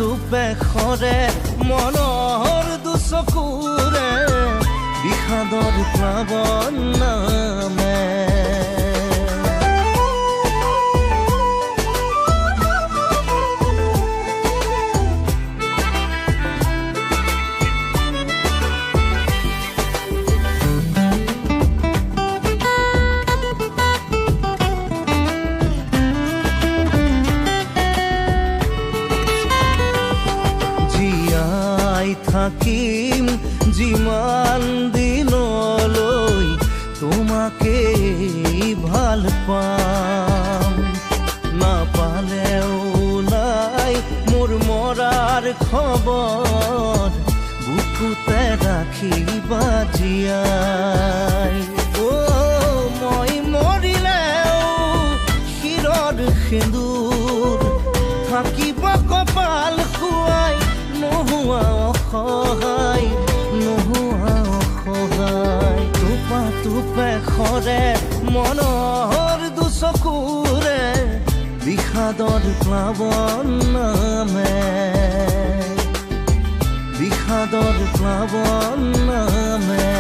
টোপে সৰে মনৰ দুচকুৰে বিষাদৰ প্লাৱন নামে থাকিম যিমান দিনলৈ তোমাকে ভাল পাম নাপালেও নাই মোৰ মৰাৰ খবৰ বুকুতে ৰাখিবা জীয়াই মই মৰিলেও শিৰৰ সেন্দুৰ থাকিব কপাল খুৱাই নোহোৱা অসহায় টোপা টোপে সৰে মনৰ দুচকুৰে বিষাদৰ প্লাৱন নামে বিষাদৰ প্লাৱন নামে